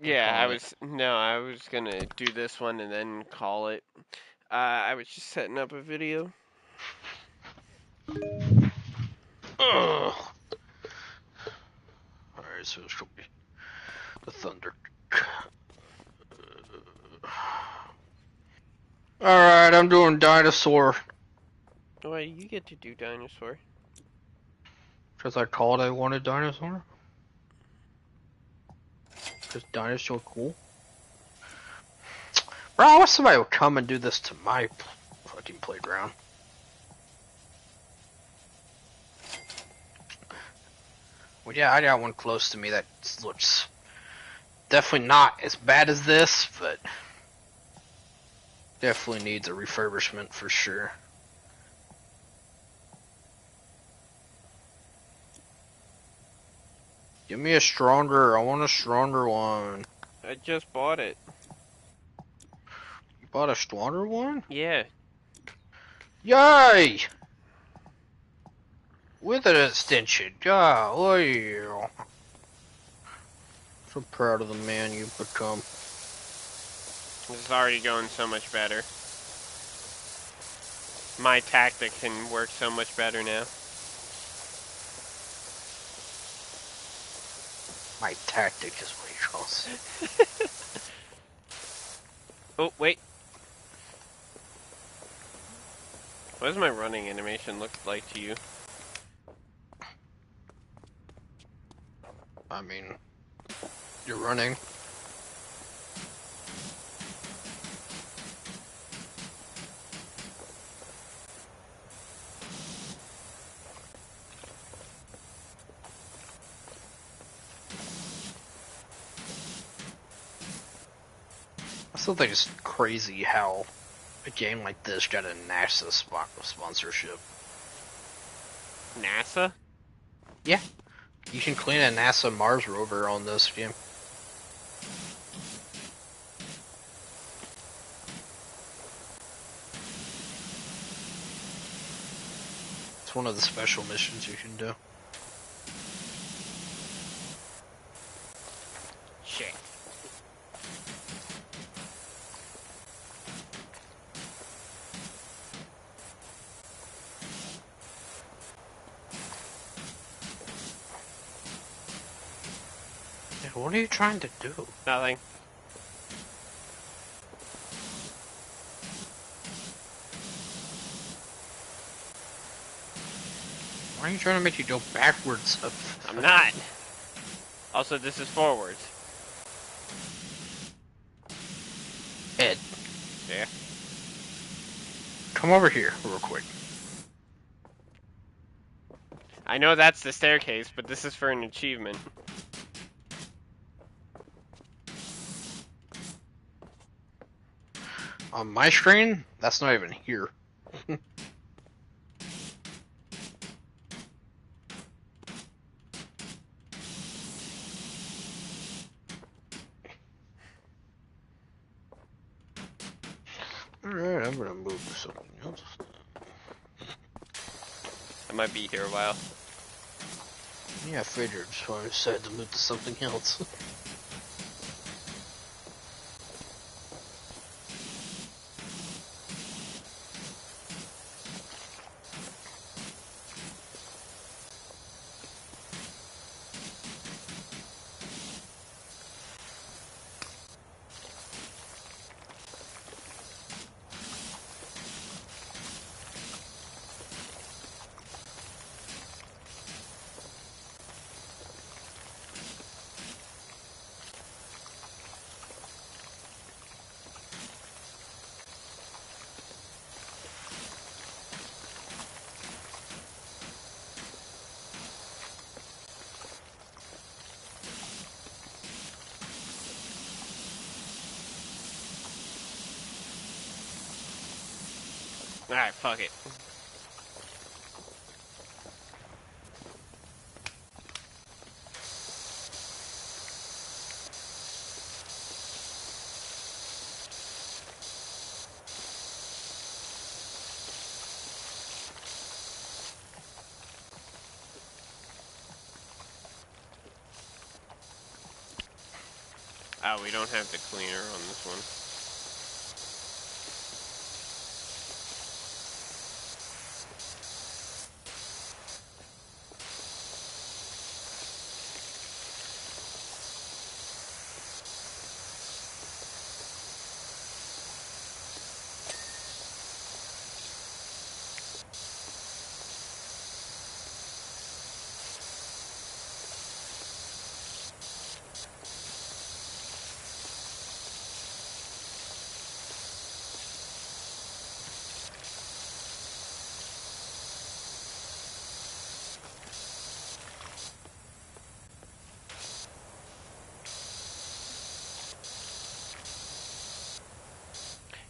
Yeah, Call it. I was gonna do this one and then call it. I was just setting up a video. Ugh. Alright, so it's gonna be the thunder. Alright, I'm doing dinosaur. Why you get to do dinosaur? Because I called I wanted dinosaur. Because dinosaur cool. Bro, I wish somebody would come and do this to my fucking playground. Well, yeah, I got one close to me that looks definitely not as bad as this, but definitely needs a refurbishment for sure. Give me a stronger, I want a stronger one. I just bought it. You bought a stronger one? Yeah. Yay! With an extension, golly. So proud of the man you've become. This is already going so much better. My tactic can work so much better now. My tactic is what he calls it. Oh, wait. What does my running animation look like to you? I mean, you're running. I still think it's crazy how a game like this got a NASA sponsorship. NASA? Yeah. You can clean a NASA Mars rover on this game. It's one of the special missions you can do. Shit. What are you trying to do? Nothing. Why are you trying to make you go backwards? I'm not. Also, this is forwards. Ed. Yeah. Come over here real quick. I know that's the staircase, but this is for an achievement. On my screen, that's not even here. Alright, I'm gonna move to something else. I might be here a while. Yeah, I figured, so I decided to move to something else. Alright, fuck it. We don't have the cleaner on this one.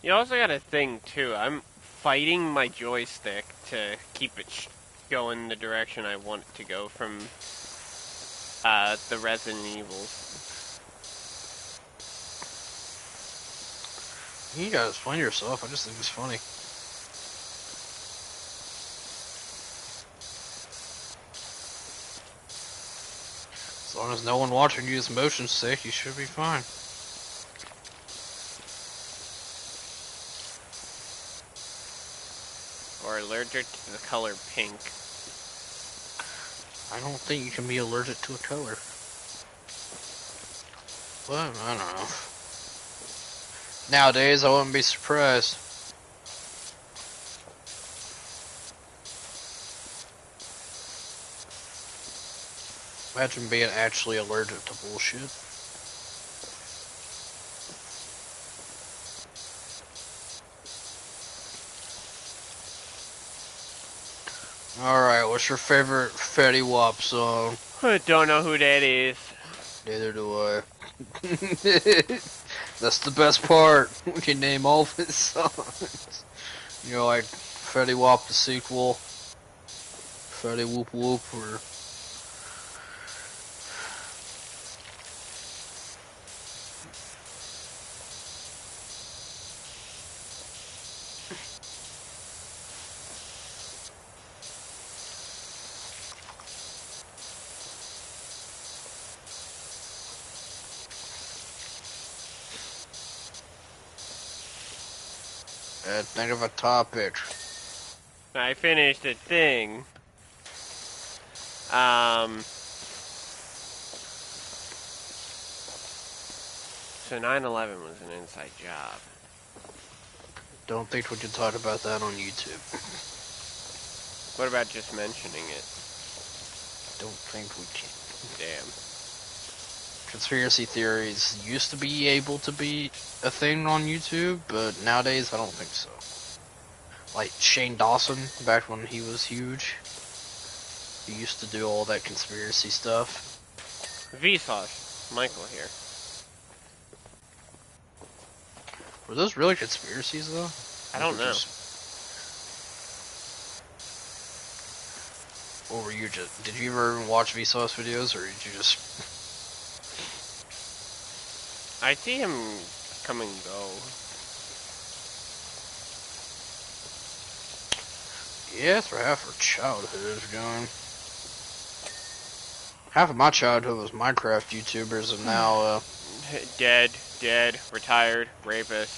You also got a thing too. I'm fighting my joystick to keep it going the direction I want it to go from the Resident Evils. You gotta explain yourself. I just think it's funny. As long as no one watching you is motion sick, you should be fine. Or allergic to the color pink. I don't think you can be allergic to a color. Well, I don't know. Nowadays, I wouldn't be surprised. Imagine being actually allergic to bullshit. Alright, what's your favorite Fetty Wap song? I don't know who that is. Neither do I. That's the best part. We can name all of his songs. You know, like Fetty Wap the sequel, Fetty Whoop Whoop, or think of a topic. I finished a thing. So 9/11 was an inside job. Don't think we can talk about that on YouTube. What about just mentioning it? Don't think we can. Damn. Conspiracy theories used to be able to be a thing on YouTube, but nowadays I don't think so. Like Shane Dawson, back when he was huge, he used to do all that conspiracy stuff. Vsauce. Michael here. Were those really conspiracies though? I don't know. Or were you just, did you ever watch Vsauce videos, or did you just... I see him come and go. Yeah, that's where half our childhood is going. Half of my childhood was Minecraft YouTubers, and now, Dead, retired, rapist.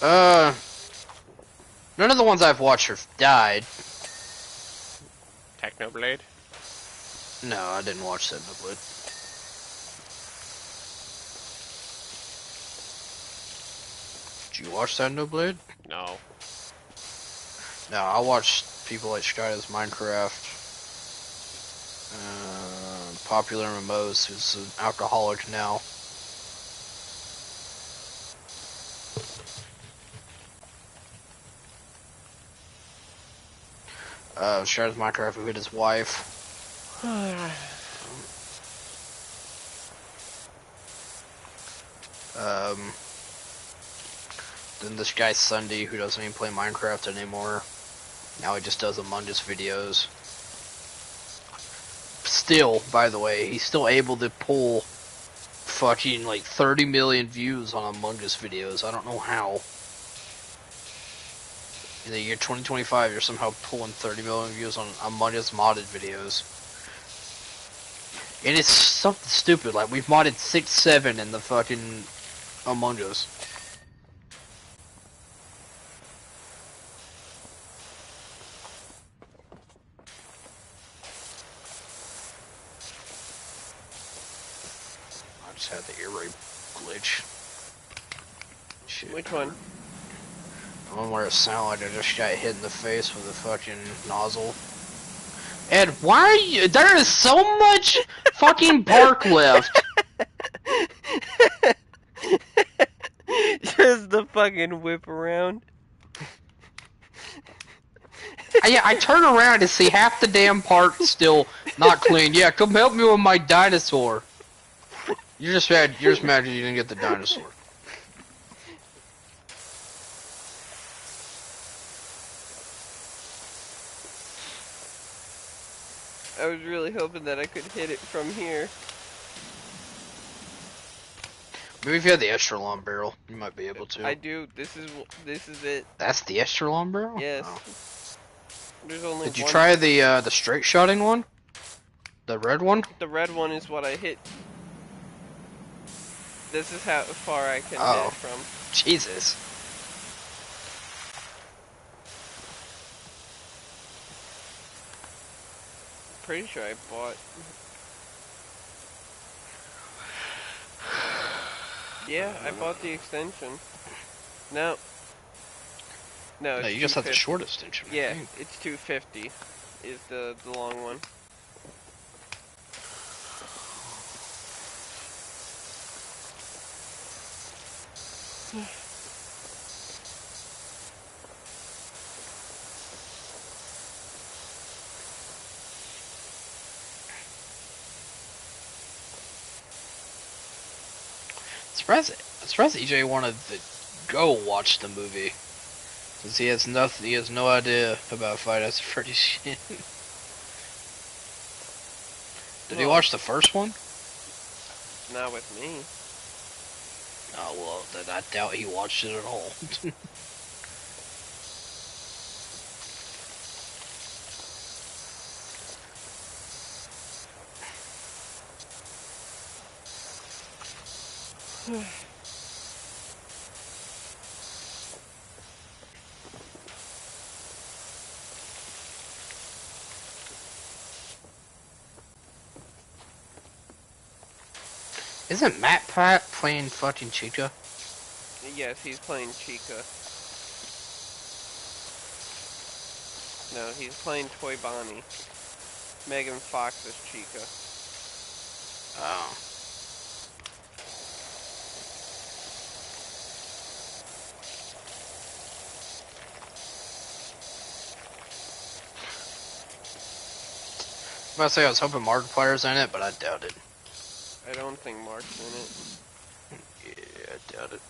none of the ones I've watched have died. Technoblade? No, I didn't watch Technoblade. Did you watch Technoblade? No. No, I watched people like Skydoes Minecraft, Popular Mimose, who's an alcoholic now. Skydoes Minecraft, who hit his wife. Then this guy Sunday, who doesn't even play Minecraft anymore. Now he just does Among Us videos. Still, by the way, he's still able to pull fucking like 30 million views on Among Us videos. I don't know how. In the year 2025, you're somehow pulling 30 million views on Among Us modded videos. It is something stupid. Like we've modded 6, 7 in the fucking Among Us. I just had the ear rape glitch. Shit. Which one? The one where it sounded like I just got hit in the face with a fucking nozzle. Ed, why are you? There is so much fucking bark left. Just the fucking whip around. I turn around to see half the damn park still not clean. Yeah, come help me with my dinosaur. You're just mad you didn't get the dinosaur. I was really hoping that I could hit it from here. Maybe if you had the extra long barrel, you might be able to. I do. This is it. That's the extra long barrel? Yes. Oh. There's only Did you one. try the straight shotting one? The red one? The red one is what I hit. This is how far I can hit it from. Jesus. Pretty sure I bought. Yeah, I bought the extension. No. No, No, it's you just have the 250. short extension. I Yeah, think. it's 250 is the long one. I'm surprised EJ wanted to go watch the movie. Cause he has no idea about Five Nights at Freddy's shit. Did he Well, watch the first one? not with me. Oh well, then I doubt he watched it at all. Isn't Matt Pat playing fucking Chica? Yes, he's playing Chica. No, he's playing Toy Bonnie. Megan Fox is Chica. Oh. I was about to say I was hoping Markiplier's in it, but I doubt it. I don't think Mark's in it. Yeah, I doubt it.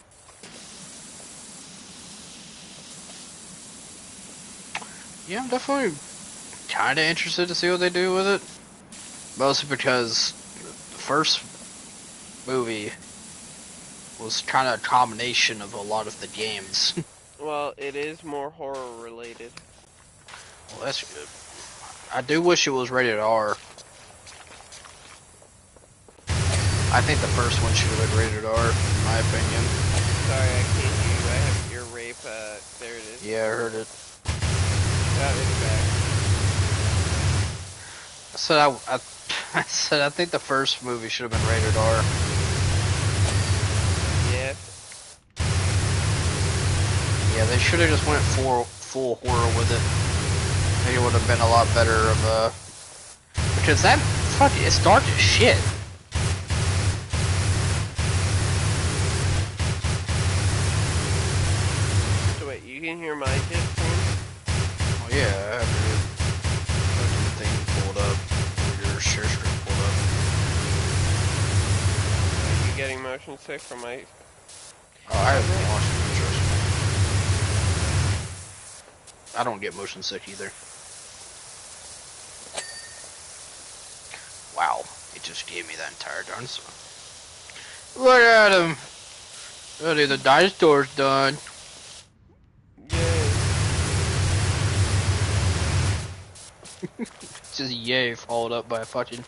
Yeah, I'm definitely kind of interested to see what they do with it. Mostly because the first movie was kind of a combination of a lot of the games. Well, it is more horror related. Well, that's good. I do wish it was rated R. I think the first one should have been rated R, in my opinion. Sorry, I can't hear you. I have ear rape. There it is. Yeah, I heard it. Oh, it's back. I said I said I think the first movie should have been rated R. Yeah. Yeah, they should have just went full horror with it. Maybe it would have been a lot better of a... Because that fucking, it's dark as shit. So wait, you can hear my hit stream? Oh yeah, I have your fucking thing pulled up. Or your share screen pulled up. Are you getting motion sick from my... Oh, I haven't watched it, trust me. I don't get motion sick either. Wow, it just gave me that entire dinosaur. Look at him! Buddy, the dinosaur's done. Yay. Just yay, followed up by a fucking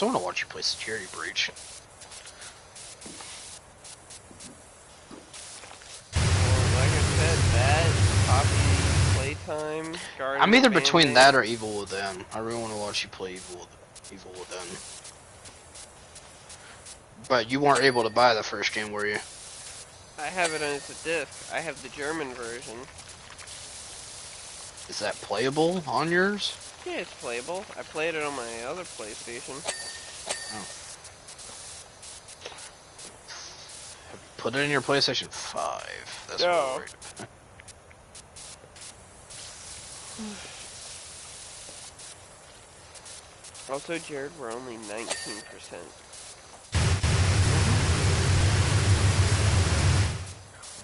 still want to watch you play Security Breach. Well, like I said, that, Poppy Playtime, Garden I'm either of between Bandits. that or Evil Within. I really want to watch you play Evil Within. But you weren't able to buy the first game, were you? I have it as a disc. I have the German version. Is that playable on yours? Yeah, it's playable. I played it on my other PlayStation. Oh. Put it in your PlayStation 5. That's what I'm No. worried about. Also, Jared, we're only 19%.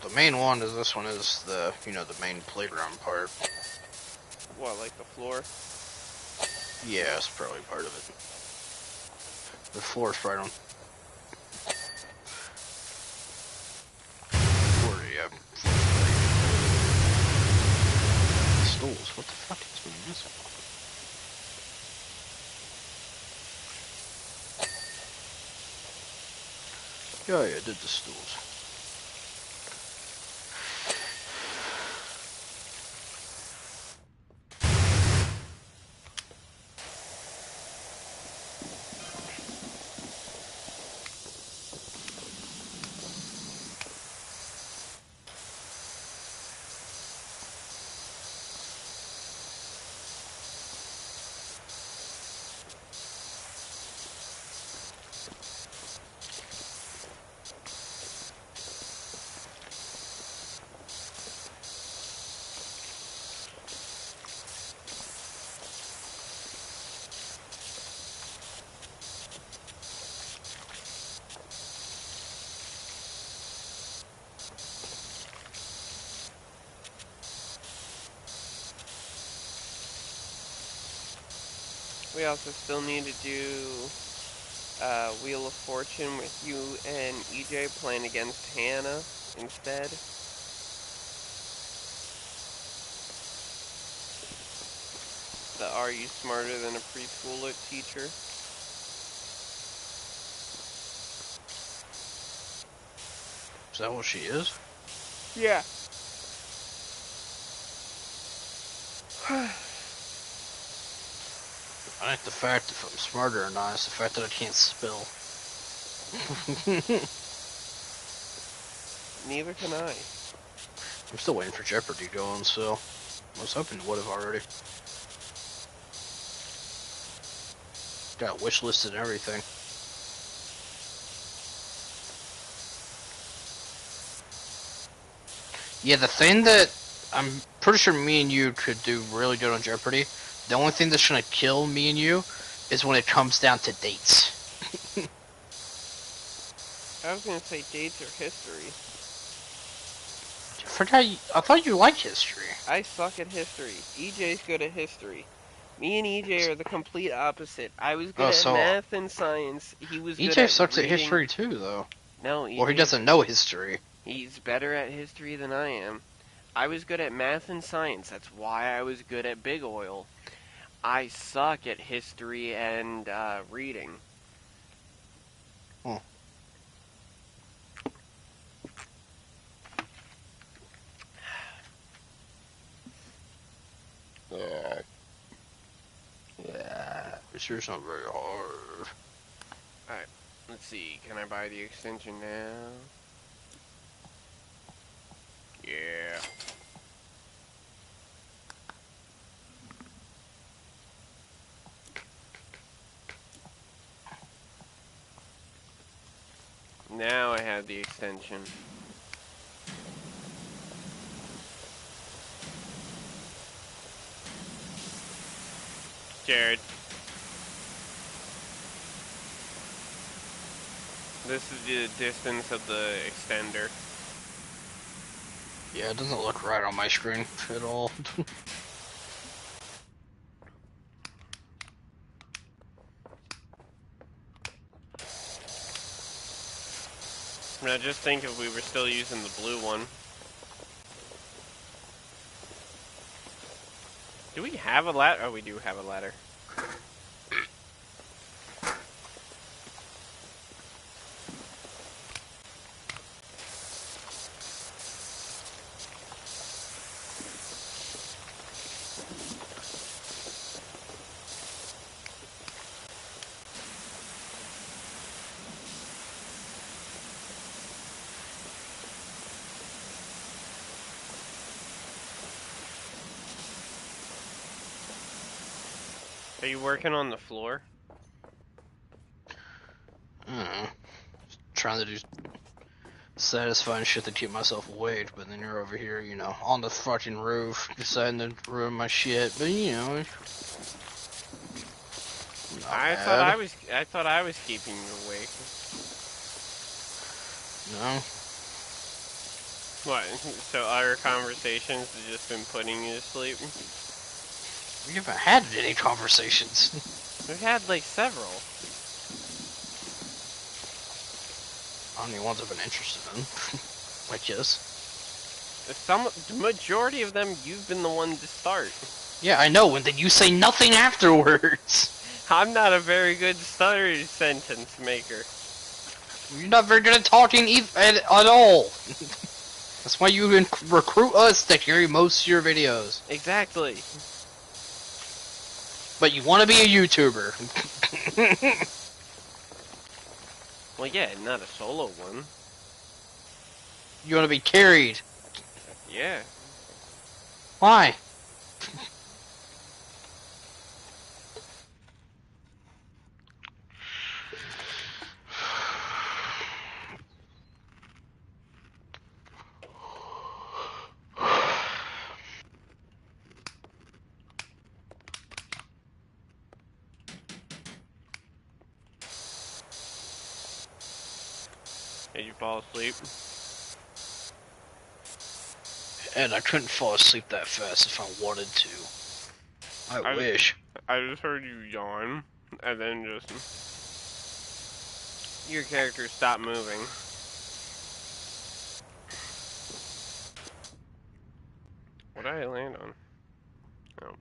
The main one is this one is the the main playground part. What, like the floor? Yeah, it's probably part of it. The floor's right on. Floor, yeah. Stools. What the fuck is doing this? Yeah, I did the stools. We also still need to do Wheel of Fortune with you and EJ playing against Hannah instead. The Are You Smarter Than a Preschooler teacher. Is that what she is? Yeah. I think the fact if I'm smarter or not is the fact that I can't spell. Neither can I. I'm still waiting for Jeopardy going, so I was hoping it would have already. Got wish listed and everything. Yeah, the thing that I'm pretty sure me and you could do really good on Jeopardy, the only thing that's gonna kill me and you is when it comes down to dates. I was gonna say dates or history. I thought you liked history. I suck at history. EJ's good at history. Me and EJ are the complete opposite. I was good Oh, at so math and science. He was good EJ at sucks at reading. history too, though. No, Or he EJ. doesn't know history. He's better at history than I am. I was good at math and science. That's why I was good at Big Oil. I suck at history and reading. Oh. Yeah. Yeah. History's not very hard. Alright, let's see. Can I buy the extension now? Yeah. Now I have the extension. Jared. This is the distance of the extender. Yeah, it doesn't look right on my screen at all. Now just think if we were still using the blue one. Do we have a ladder? Oh, we do have a ladder. Are you working on the floor? I don't know. Trying to do satisfying shit to keep myself awake, but then you're over here, you know, on the fucking roof, deciding to ruin my shit. But you know, not bad. I thought I was keeping you awake. No, What? So our conversations have just been putting you to sleep? we haven't had any conversations. We've had like several. Only ones I've been interested in, I guess. The majority of them, you've been the one to start. Yeah, I know, and then you say nothing afterwards. I'm not a very good stutter sentence maker. You're not very good at talking at all. That's why you recruit us to carry most of your videos. Exactly. But you want to be a YouTuber. Well, yeah, not a solo one. You want to be carried. Yeah. Why? Did you fall asleep? And I couldn't fall asleep that fast if I wanted to. I wish. I just heard you yawn, and then just... Your character stopped moving. What did I land on? Oh.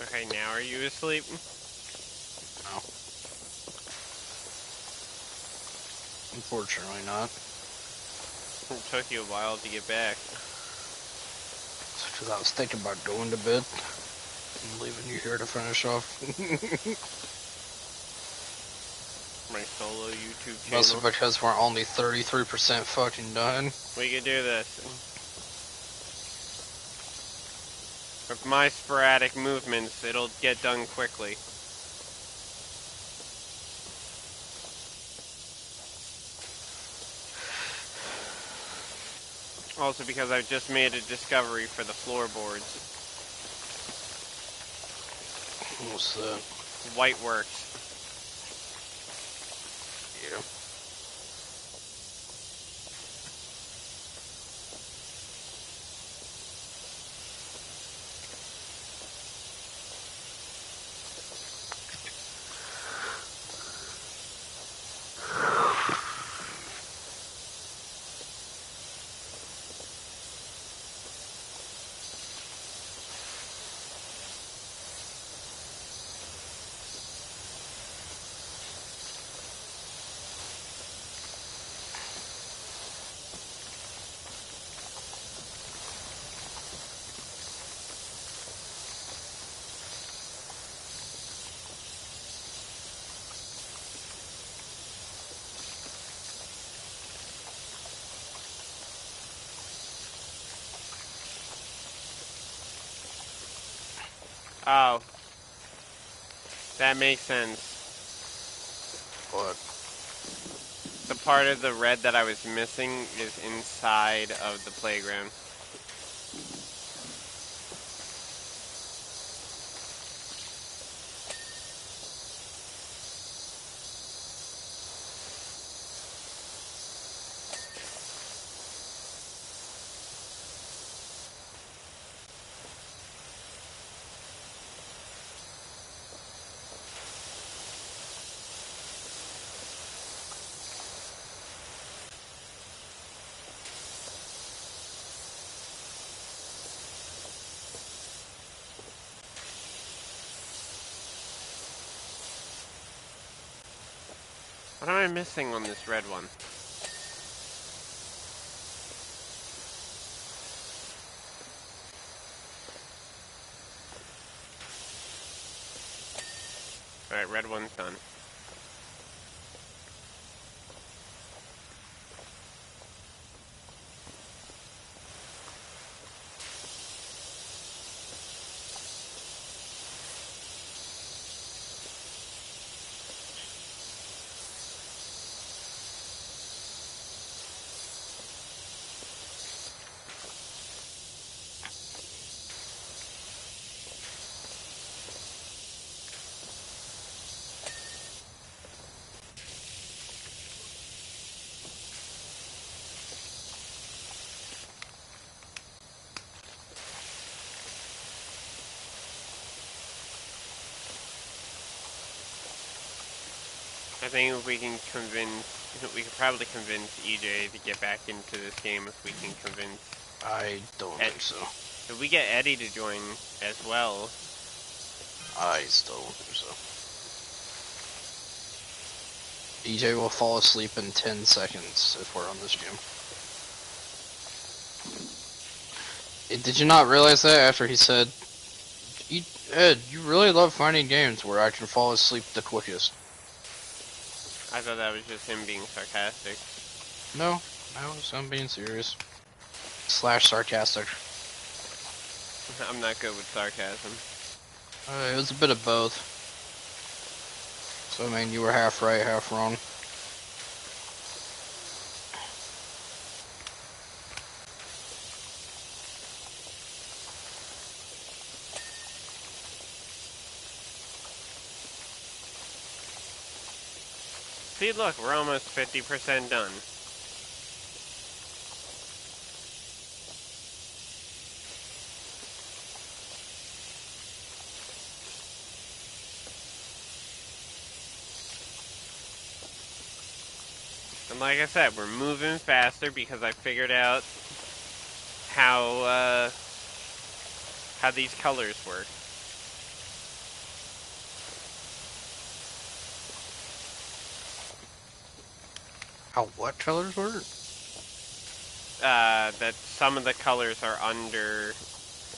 Okay, now are you asleep? No. Unfortunately not. It took you a while to get back. Because I was thinking about going to bed. And leaving you here to finish off. My solo YouTube channel. Mostly because we're only 33% fucking done. We could do this. With my sporadic movements, it'll get done quickly. Also because I just made a discovery for the floorboards. What's that? White works. Yeah. Oh, that makes sense. But The part of the red that I was missing is inside of the playground. What am I missing on this red one? Alright, red one's done. I think if we can we could probably convince EJ to get back into this game if we can convince I don't think so. If we get Eddie to join as well. I still don't think so. EJ will fall asleep in 10 seconds if we're on this gym. Did you not realize that after he said, Ed, you really love finding games where I can fall asleep the quickest? I thought that was just him being sarcastic. No, I'm being serious. / sarcastic. I'm not good with sarcasm. It was a bit of both. So, I mean, you were half right, half wrong. See, look, we're almost 50% done. And like I said, we're moving faster because I figured out how these colors work. How what colors work? That some of the colors are under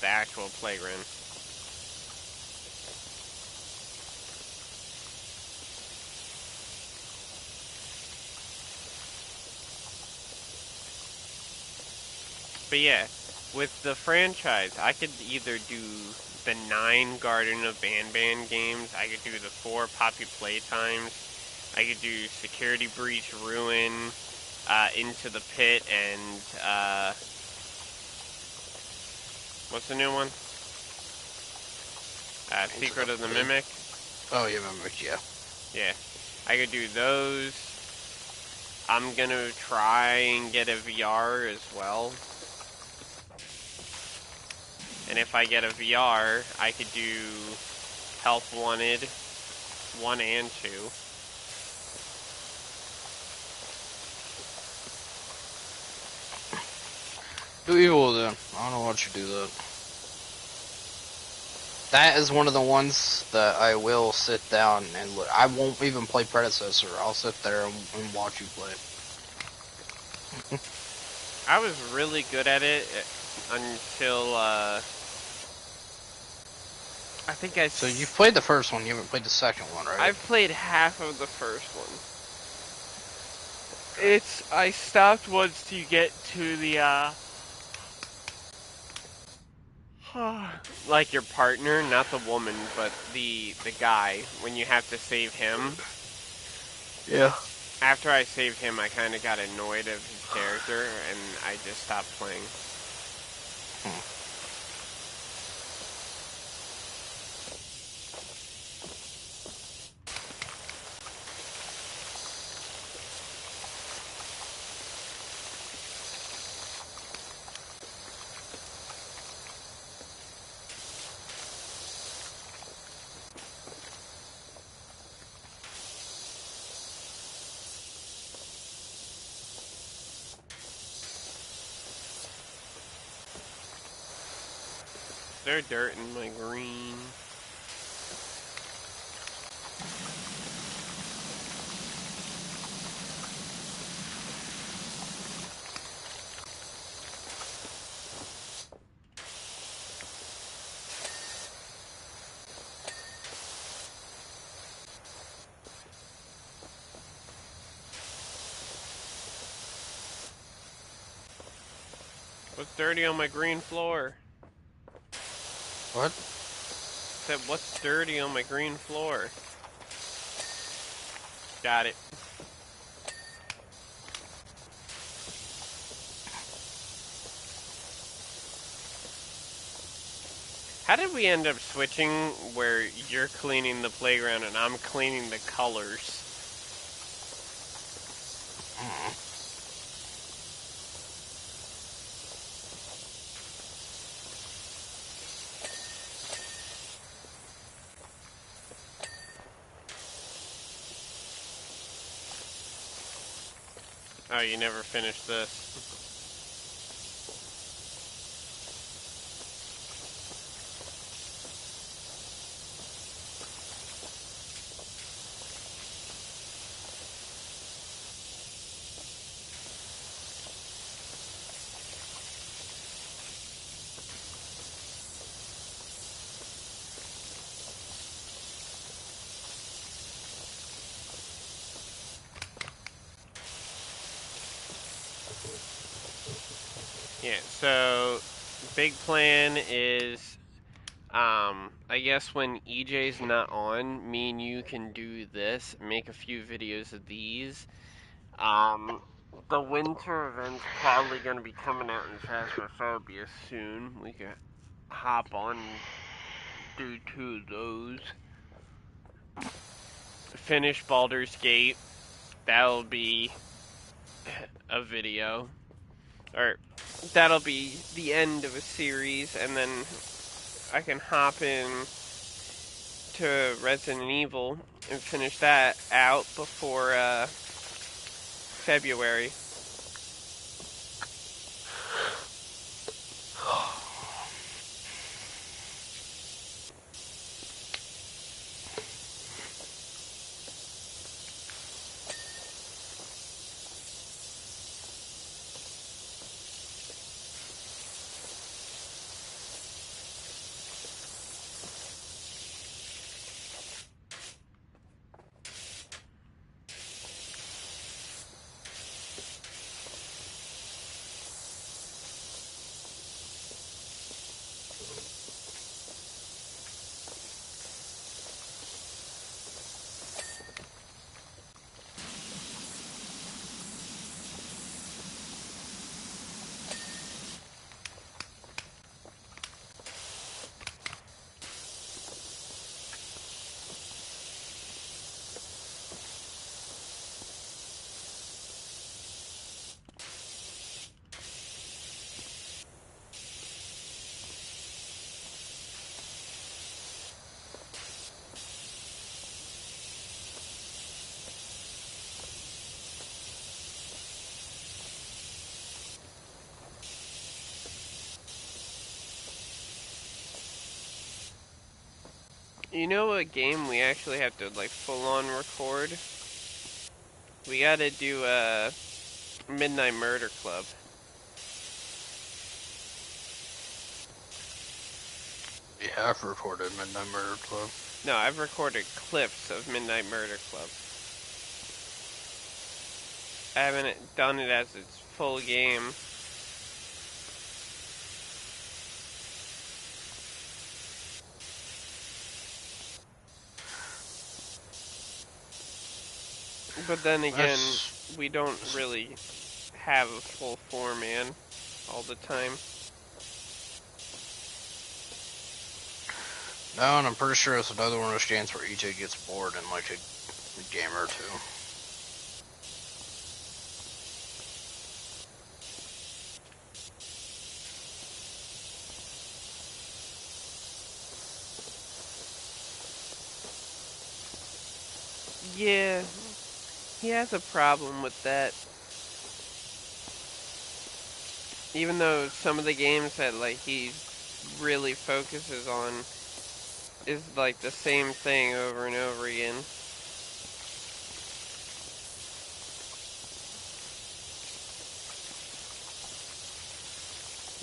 the actual playground. But yeah, with the franchise, I could either do the 9 Garden of Banban games, I could do the 4 Poppy Playtimes, I could do Security Breach, Ruin, Into the Pit, and, what's the new one? Secret of the Mimic? Oh, yeah, Mimic, yeah. Yeah. I could do those. I'm gonna try and get a VR as well. And if I get a VR, I could do Help Wanted 1 and 2. Do evil then. I don't know why you do that. That is one of the ones that I will sit down and look. I won't even play Predecessor. I'll sit there and watch you play. I was really good at it until, I think So you've played the first one, you haven't played the second one, right? I've played half of the first one. I stopped once to get to the, Like your partner, not the woman, but the guy, when you have to save him. Yeah. After I saved him, I kind of got annoyed of his character, and I just stopped playing. Is there dirt in my green? What's dirty on my green floor? What? Said, what's dirty on my green floor? Got it. How did we end up switching where you're cleaning the playground and I'm cleaning the colors? Oh, you never finished this. Yeah, so big plan is I guess when EJ's not on, me and you can do this, make a few videos of these. The winter event's probably going to be coming out in Phasmophobia soon. We can hop on and do two of those. Finish Baldur's Gate. That'll be a video. Or, that'll be the end of a series, and then I can hop in to Resident Evil and finish that out before February. You know what game we actually have to like full on record? We gotta do a Midnight Murder Club. Yeah, I've recorded Midnight Murder Club. No, I've recorded clips of Midnight Murder Club. I haven't done it as its full game. But then again, That's we don't really have a full four-man all the time. no, and I'm pretty sure it's another one of those games where EJ gets bored in like a game or two. Yeah, he has a problem with that. Even though some of the games that like he really focuses on is like the same thing over and over again.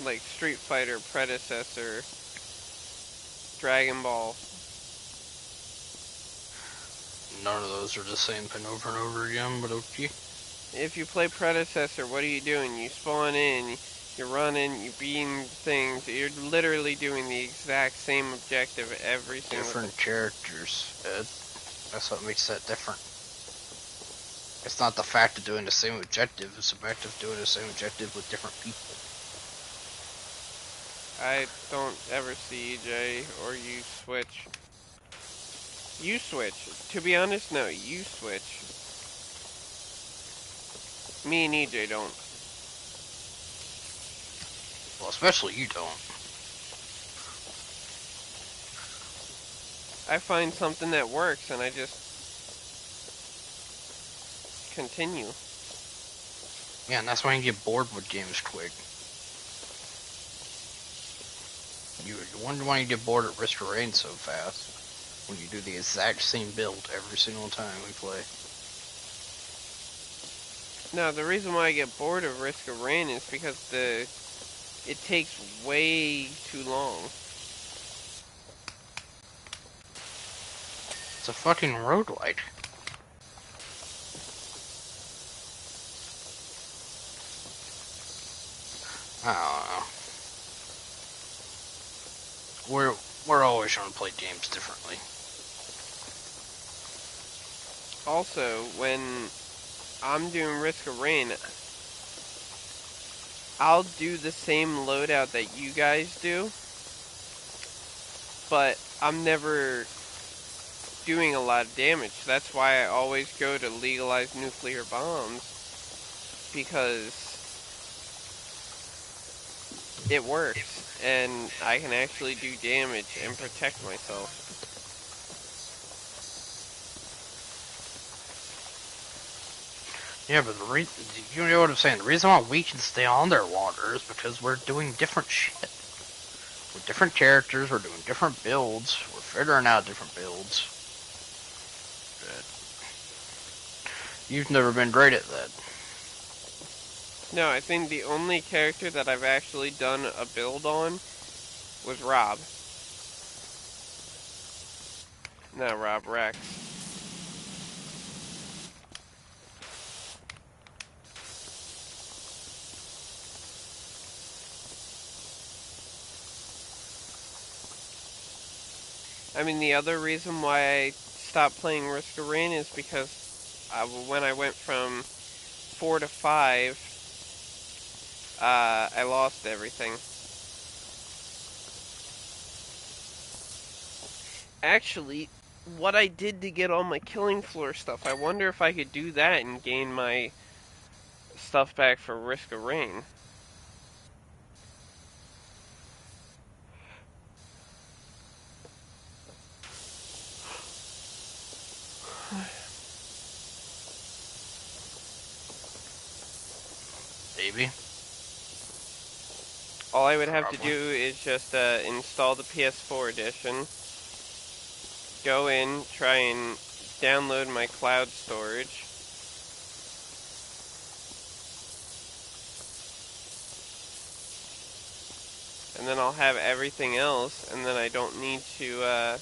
Like Street Fighter predecessor, Dragon Ball. None of those are the same thing over and over again, but okay. If you play predecessor, what are you doing? You spawn in, you're running, you're beating things. You're literally doing the exact same objective every single time. Different characters, Ed. That's what makes that different. It's not the fact of doing the same objective, it's the fact of doing the same objective with different people. I don't ever see EJ or you switch. You switch. To be honest, no, you switch. Me and EJ don't. Well, especially you don't. I find something that works and I just continue. Yeah, and that's why you get bored with games quick. You wonder why you get bored at Risk of Rain so fast when you do the exact same build every single time we play. Now, the reason why I get bored of Risk of Rain is because it takes way too long. It's a fucking roguelike. I don't know. We're always trying to play games differently. Also, when I'm doing Risk of Rain, I'll do the same loadout that you guys do, but I'm never doing a lot of damage. That's why I always go to legalize nuclear bombs, because it works, and I can actually do damage and protect myself. Yeah, but you know what I'm saying? The reason why we can stay on their water is because we're doing different shit. We're different characters, we're doing different builds, we're figuring out different builds. But you've never been great at that. No, I think the only character that I've actually done a build on was Rob. Not Rob, Rex. I mean, the other reason why I stopped playing Risk of Rain is because when I went from 4 to 5, I lost everything. Actually, what I did to get all my killing floor stuff, I wonder if I could do that and gain my stuff back for Risk of Rain. Maybe. All I would have to Probably. do is just install the PS4 edition, go in, try and download my cloud storage, and then I'll have everything else, and then I don't need to,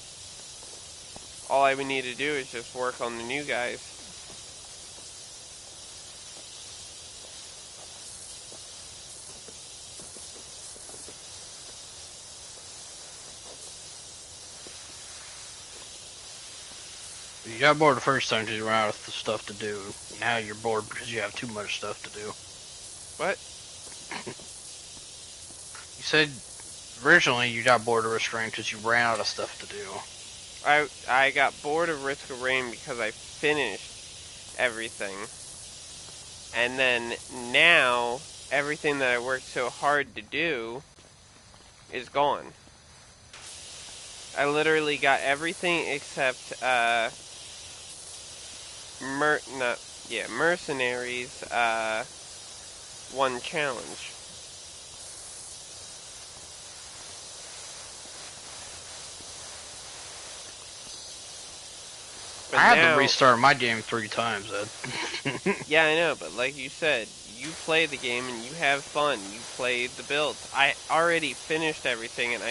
all I would need to do is just work on the new guys. You got bored the first time because you ran out of stuff to do. Now you're bored because you have too much stuff to do. What? You said originally you got bored of Restraint because you ran out of stuff to do. I got bored of Risk of Rain because I finished everything. And then now, everything that I worked so hard to do is gone. I literally got everything except, Mercenaries, one challenge. But I had now, to restart my game 3 times, Ed. yeah, I know, but like you said, you play the game and you have fun. You play the builds. I already finished everything, and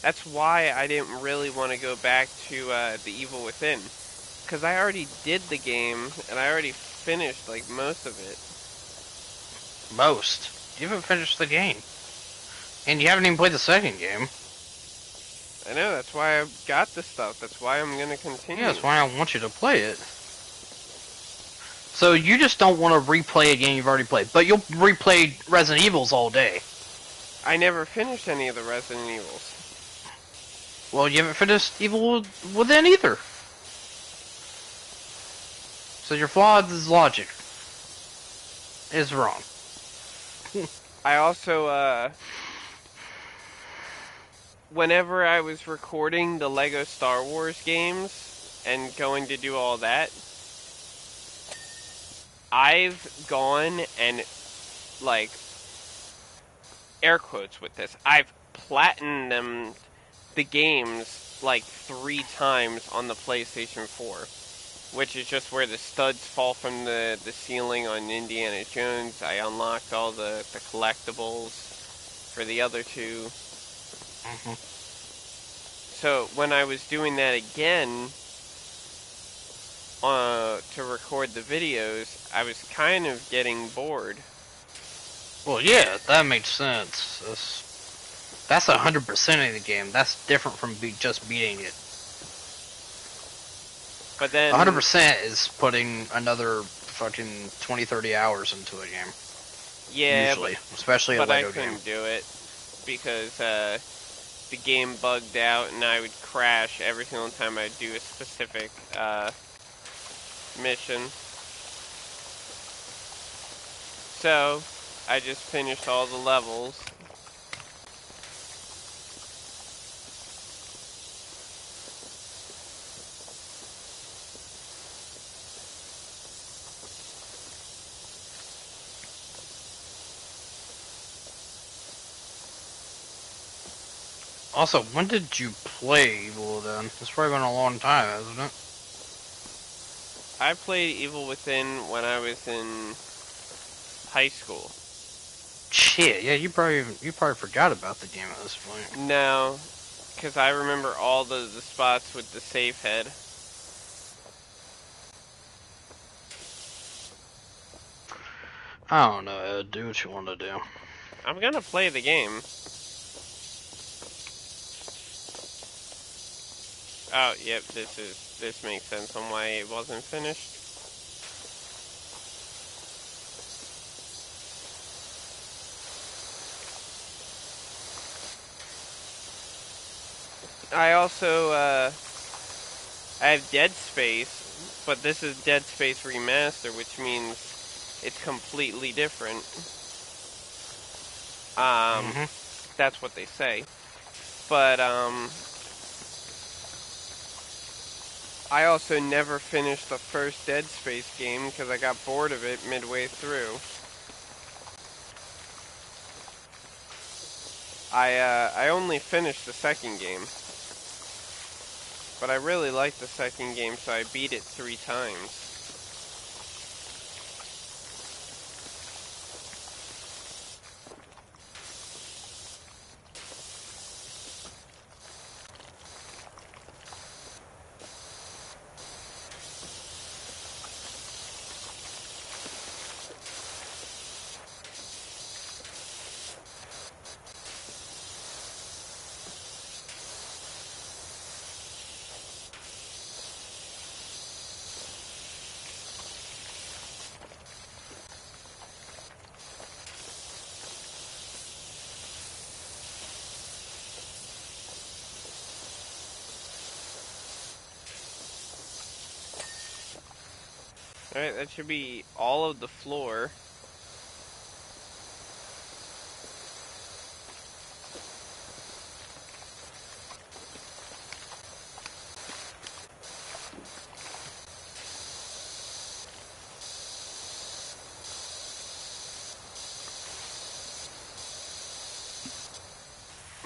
that's why I didn't really want to go back to the Evil Within, because I already did the game and I already finished like most of it. Most. You haven't finished the game. And you haven't even played the second game. I know, that's why I got the stuff. That's why I'm gonna continue. Yeah, that's why I want you to play it. So you just don't want to replay a game you've already played, but you'll replay Resident Evils all day. I never finished any of the Resident Evils. Well, you haven't finished Evil Within either. So your flawed logic is wrong. I also, whenever I was recording the Lego Star Wars games and going to do all that, I've gone and, like, air quotes with this, I've platinumed the games like 3 times on the PlayStation 4. Which is just where the studs fall from the ceiling on Indiana Jones. I unlocked all the collectibles for the other 2. Mm-hmm. So when I was doing that again to record the videos, I was kind of getting bored. Well, yeah, that makes sense. That's 100% of the game. That's different from just beating it. But then 100% is putting another fucking 20-30 hours into a game. Yeah, usually, especially a but I Lego game. couldn't do it because the game bugged out and I would crash every single time I'd do a specific mission. So I just finished all the levels. Also, when did you play Evil then? It's probably been a long time, hasn't it? I played Evil Within when I was in high school. Shit, yeah, you probably forgot about the game at this point. No, because I remember all the spots with the safe head. I don't know, Ed. Do what you want to do. I'm gonna play the game. Oh, yep, this makes sense on why it wasn't finished. I also, I have Dead Space, but this is Dead Space Remaster, which means it's completely different. That's what they say. But, I also never finished the first Dead Space game because I got bored of it midway through. I only finished the second game. But I really liked the second game, so I beat it 3 times. Alright, that should be all of the floor.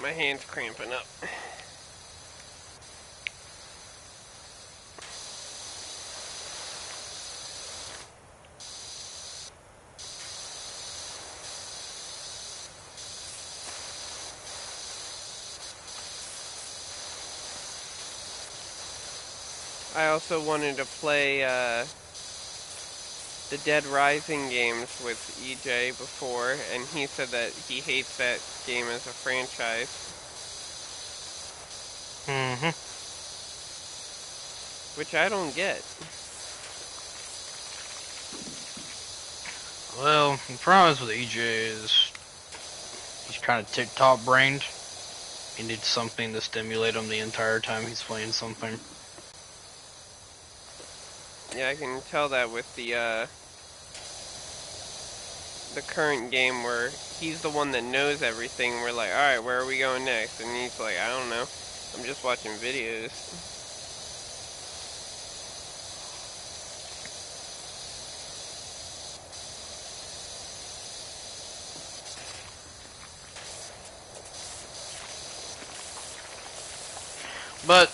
My hand's cramping up. I also wanted to play the Dead Rising games with EJ before, and he said that he hates that game as a franchise. Mm-hmm. Which I don't get. Well, the problem with EJ is he's kind of TikTok brained. He needs something to stimulate him the entire time he's playing something. Yeah, I can tell that with the current game where he's the one that knows everything. We're like, alright, where are we going next? And he's like, I don't know. I'm just watching videos. But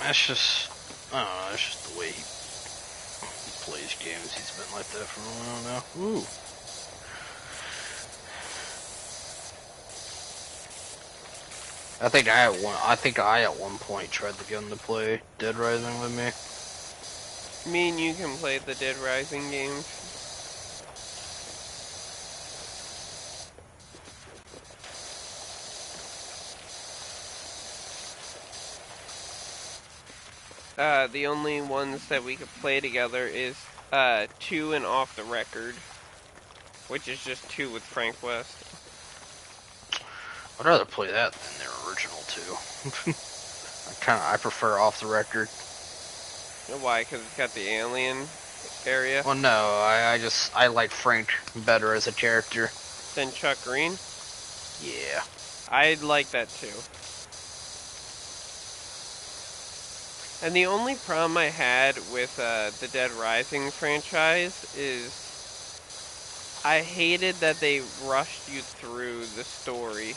that's just, I don't know, that's just the way he plays games. He's been like that for a while now. Ooh. I think I at one point tried to get him to play Dead Rising with me. Me and you can play the Dead Rising games. The only ones that we could play together is 2 and Off the Record, which is just 2 with Frank West. I'd rather play that than their original two. I prefer Off the Record. Why? Because it's got the alien area? Well, no, I like Frank better as a character. Then Chuck Green? Yeah. I'd like that too. And the only problem I had with the Dead Rising franchise is I hated that they rushed you through the story.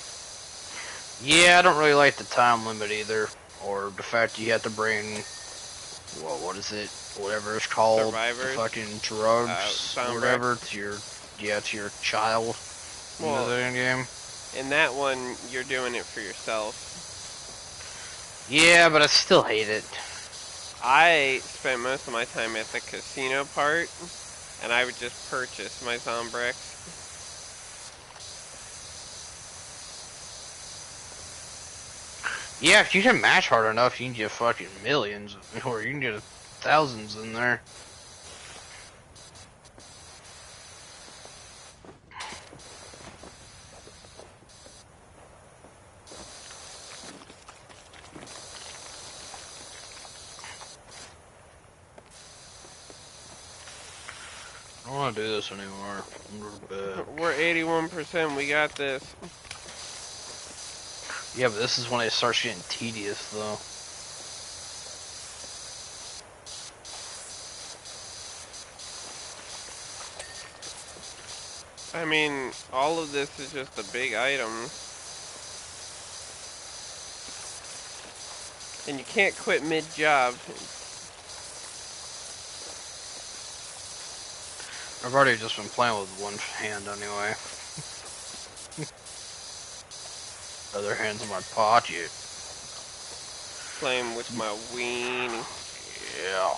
Yeah, I don't really like the time limit either, or the fact you have to bring, well, what is it, whatever it's called, Survivors? the fucking drugs or whatever to your child in the game. In that one, you're doing it for yourself. Yeah, but I still hate it. I spent most of my time at the casino part, and I would just purchase my Zombrex. Yeah, if you can match hard enough, you can get fucking millions, or you can get thousands in there. I don't want to do this anymore. We're 81%, we got this. Yeah, but this is when it starts getting tedious, though. I mean, all of this is just a big item. And you can't quit mid-job. I've already just been playing with one hand anyway. Other hand's in my pocket. Playing with my weenie. Yeah.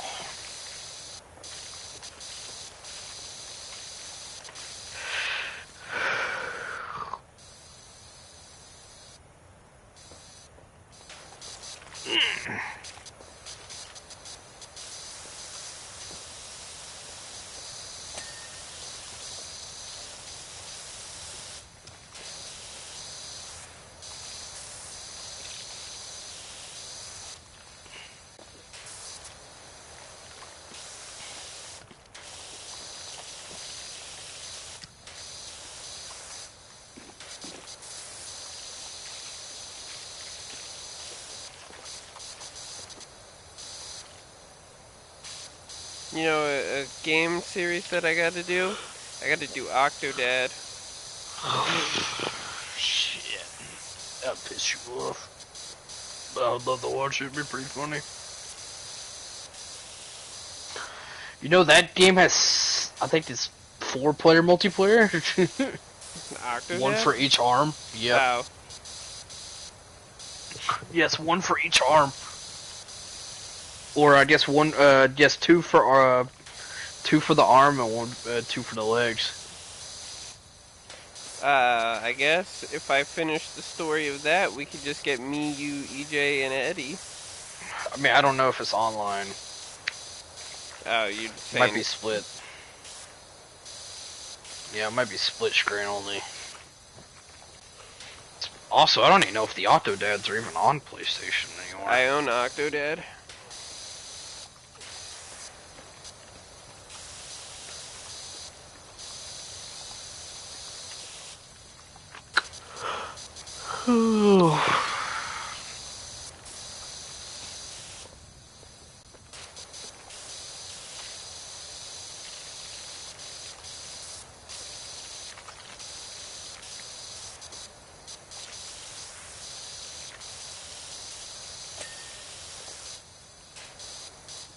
You know, a game series that I gotta do? I gotta do Octodad. Shit. That'll piss you off. But I would love to watch it. It'd be pretty funny. You know, that game has, I think it's 4-player multiplayer. One Octodad? for each arm. Yep. Oh. Yes, one for each arm. Or I guess one, yes, two for the arm and one, two for the legs. I guess if I finish the story of that, we could just get me, you, EJ, and Eddie. I mean, I don't know if it's online. Oh, you're It might saying be split. Yeah, it might be split screen only. Also, I don't even know if the Octodads are even on PlayStation anymore. I own Octodad.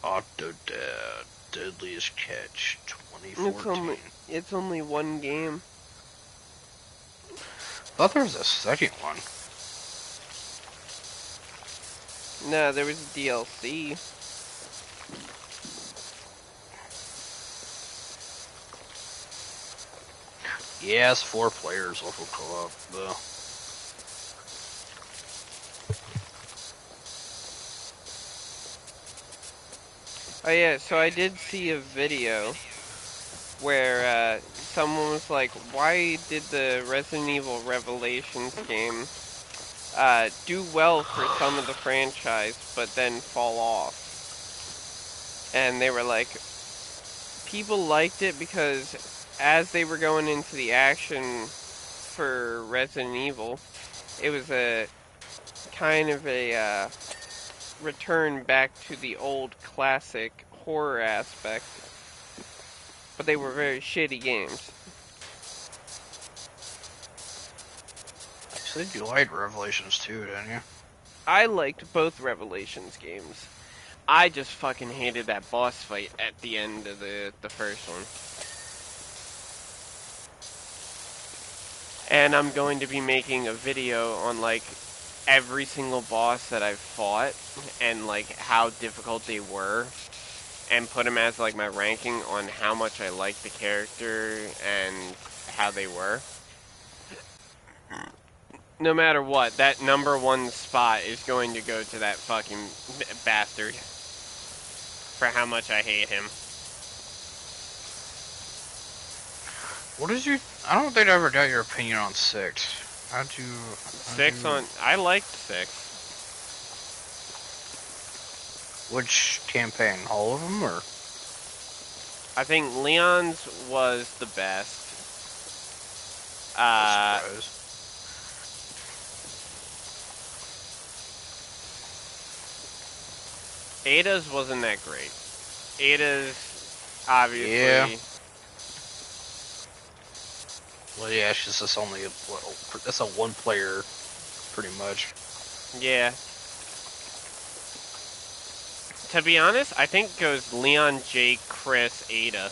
Octodad, Deadliest Catch, 2014. It's only one game. I thought there was a second one. No, there was a DLC. Yeah, it's 4 players local co-op, though. Oh yeah, so I did see a video where someone was like, why did the Resident Evil Revelations game do well for some of the franchise, but then fall off? And they were like, people liked it because as they were going into the action for Resident Evil, it was a kind of a return back to the old classic horror aspect, but they were very shitty games. You said you liked Revelations 2, didn't you? I liked both Revelations games. I just fucking hated that boss fight at the end of the first one. And I'm going to be making a video on like every single boss that I've fought and like how difficult they were, and put them as like my ranking on how much I like the character and how they were. No matter what, that number 1 spot is going to go to that fucking bastard for how much I hate him. What did you... I don't think I ever got your opinion on 6. How'd you... 6 on... I liked 6. Which campaign? All of them, or...? I think Leon's was the best. I suppose. Ada's wasn't that great. Ada's, obviously... Yeah. Well, yeah, it's just only that's a 1 player, pretty much. Yeah. To be honest, I think it goes Leon, Jake, Chris, Ada.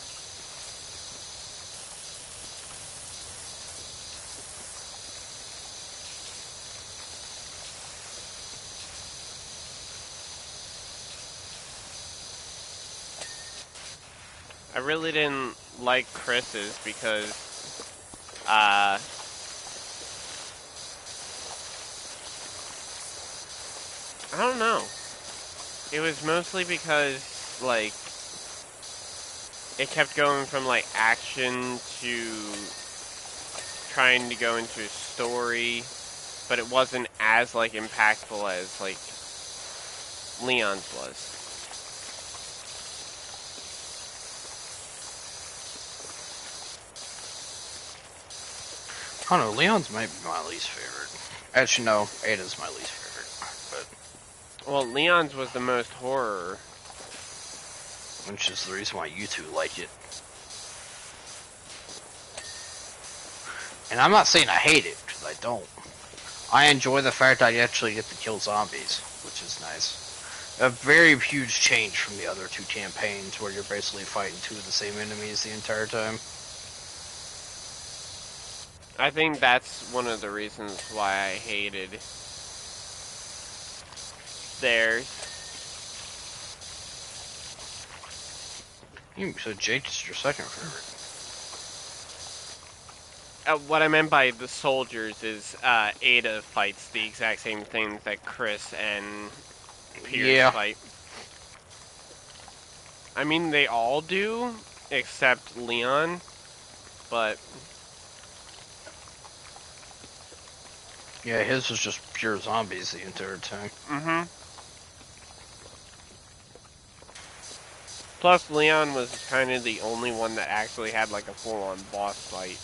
I really didn't like Chris's because, I don't know. It was mostly because, like, it kept going from, like, action to trying to go into a story, but it wasn't as, like, impactful as, like, Leon's was. I don't know, Leon's might be my least favorite. Actually, no, Ada's my least favorite, but... Well, Leon's was the most horror. which is the reason why you two like it. And I'm not saying I hate it, because I don't. I enjoy the fact I actually get to kill zombies, which is nice. A very huge change from the other two campaigns, where you're basically fighting two of the same enemies the entire time. I think that's one of the reasons why I hated theirs. So Jake's your second favorite. What I meant by the soldiers is Ada fights the exact same thing that Chris and Pierce fight. I mean, they all do, except Leon, but... Yeah, his was just pure zombies the entire time. Mm-hmm. Plus, Leon was kind of the only one that actually had, like, a full-on boss fight.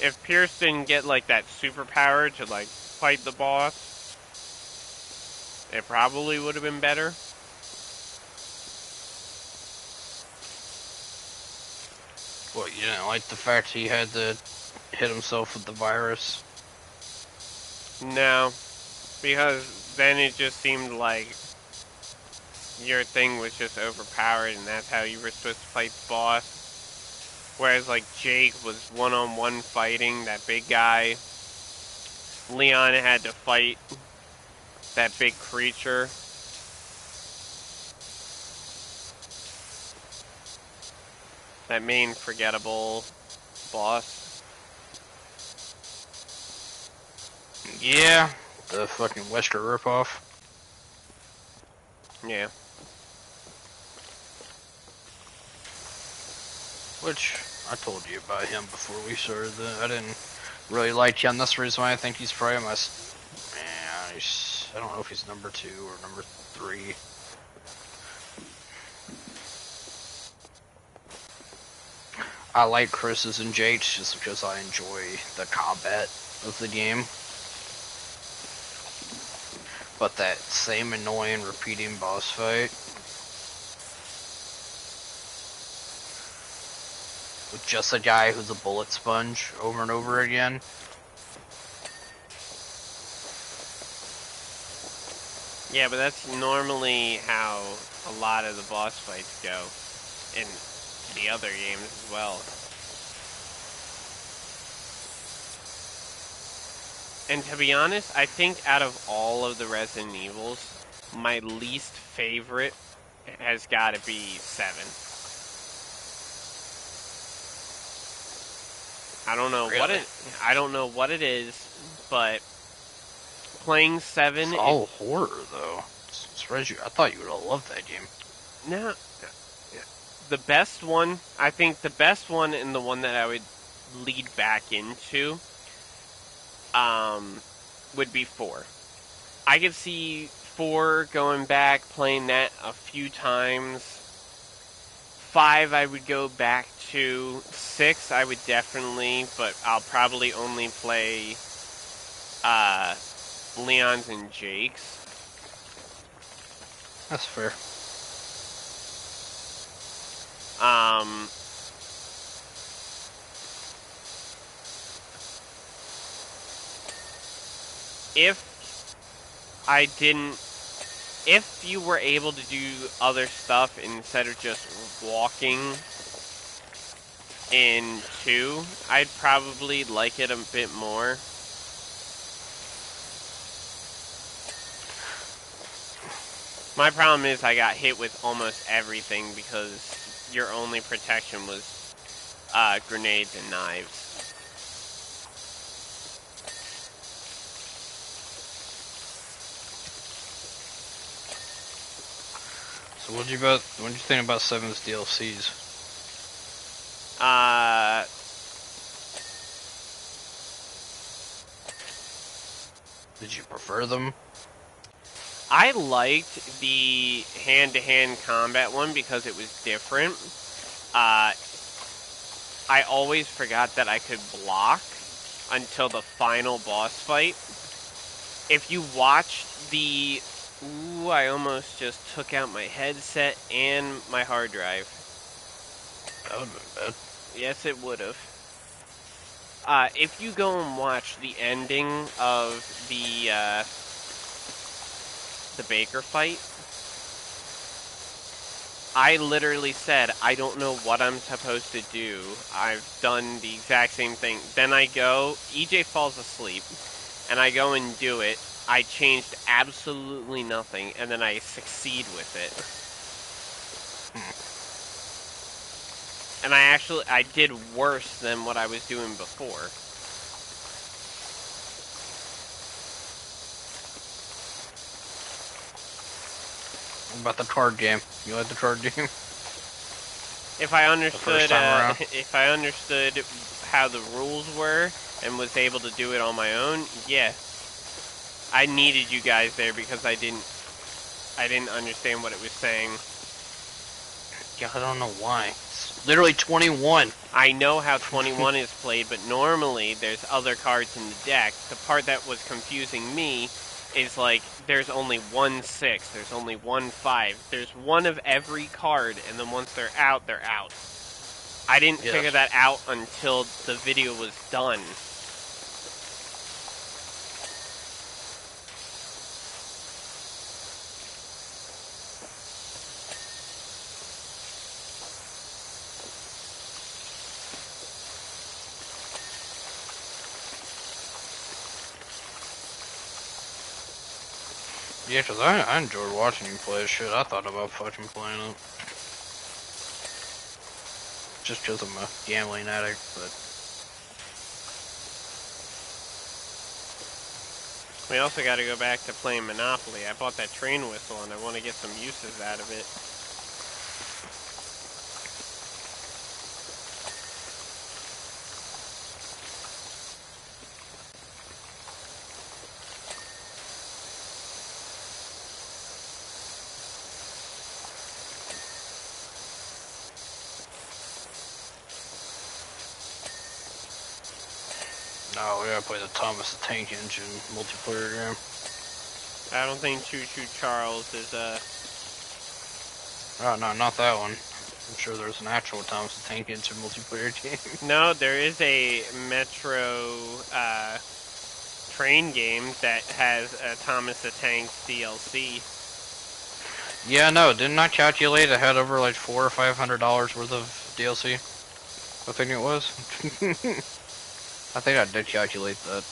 If Pierce didn't get, like, that superpower to, like, fight the boss, it probably would have been better. Well, you didn't like the fact he had to hit himself with the virus? No, because then it just seemed like your thing was just overpowered and that's how you were supposed to fight the boss. Whereas, like, Jake was one-on-one fighting that big guy. Leon had to fight that big creature. That main forgettable boss. Yeah, the fucking Wesker ripoff. Yeah. Which, I told you about him before we started. I didn't really like him. That's the reason why I think he's probably my... Man, I don't know if he's number 2 or number 3. I like Chris's and Jake's just because I enjoy the combat of the game. But that same annoying repeating boss fight with just a guy who's a bullet sponge over and over again. Yeah, but that's normally how a lot of the boss fights go in the other games as well. And to be honest, I think out of all of the Resident Evils, my least favorite has got to be 7. I don't know what it is, but playing 7 It's all horror though. I thought you would have loved that game. No. The best one, I think the best one and the one that I would lead back into would be 4. I could see 4 going back, playing that a few times. 5 I would go back to. 6 I would definitely, but I'll probably only play Leon's and Jake's. That's fair. If you were able to do other stuff instead of just walking in 2, I'd probably like it a bit more. My problem is I got hit with almost everything because your only protection was grenades and knives. So what do you think about 7's DLCs? Did you prefer them? I liked the hand-to-hand combat one because it was different. I always forgot that I could block until the final boss fight. If you watch the... Ooh, I almost just took out my headset and my hard drive. That would have been bad. Yes, it would have. If you go and watch the ending of the Baker fight, I literally said, I don't know what I'm supposed to do. I've done the exact same thing. Then I go, EJ falls asleep, and I go and do it. I changed absolutely nothing, and then I succeed with it. And I did worse than what I was doing before. What about the card game? You like the card game? If I understood, time if I understood how the rules were and was able to do it on my own, yeah. I needed you guys there because I didn't understand what it was saying. Yeah, I don't know why. It's literally 21. I know how 21 is played, but normally there's other cards in the deck. The part that was confusing me is like there's only 1 6, there's only 1 5. There's one of every card, and then once they're out, they're out. I didn't figure that out until the video was done. Yeah, because I enjoyed watching you play shit. I thought about fucking playing it. Just because I'm a gambling addict, but... We also got to go back to playing Monopoly. I bought that train whistle, and I want to get some uses out of it. No, we gotta play the Thomas the Tank Engine multiplayer game. I don't think Choo Choo Charles is Oh, no, not that one. I'm sure there's an actual Thomas the Tank Engine multiplayer game. No, there is a Metro train game that has a Thomas the Tank DLC. Yeah, no, didn't I calculate it had over like $400 or $500 worth of DLC? I think it was. I think I did calculate that.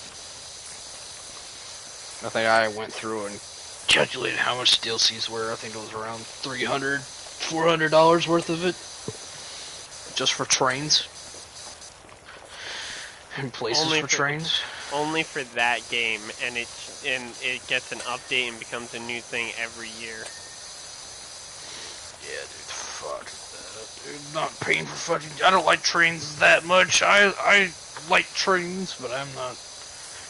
I think I went through and calculated how much DLCs were. I think it was around $300, $400 worth of it. Just for trains. And places Only for trains. Only for that game, and it gets an update and becomes a new thing every year. Yeah, dude, fuck that. Dude, not paying for fucking... I don't like trains that much. I like trains, but I'm not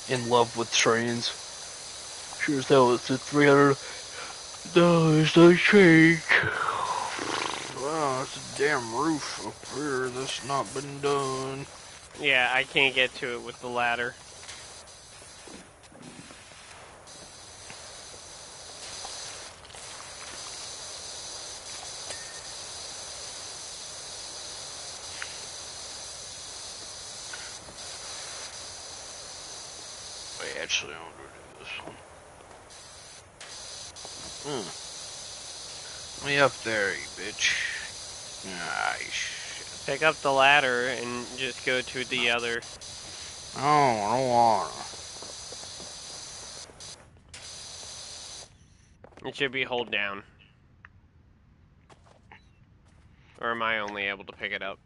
in love with trains. Sure as hell it's at $300 to change. Wow, it's a damn roof up here that's not been done. Yeah, I can't get to it with the ladder. Wait, actually, I'm gonna do this one. Way up there, you bitch. Nice. Pick up the ladder and just go to the other. Oh, I don't wanna. It should be hold down. Or am I only able to pick it up?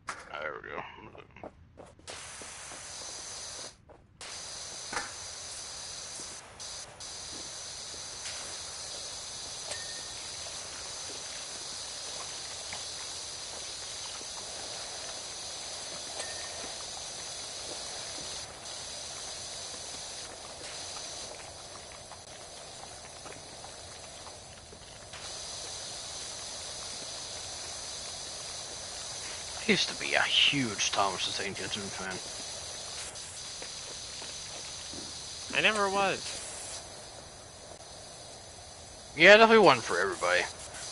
There we go. I used to be a huge Thomas the Tank Engine fan. I never was. Yeah, definitely wasn't for everybody.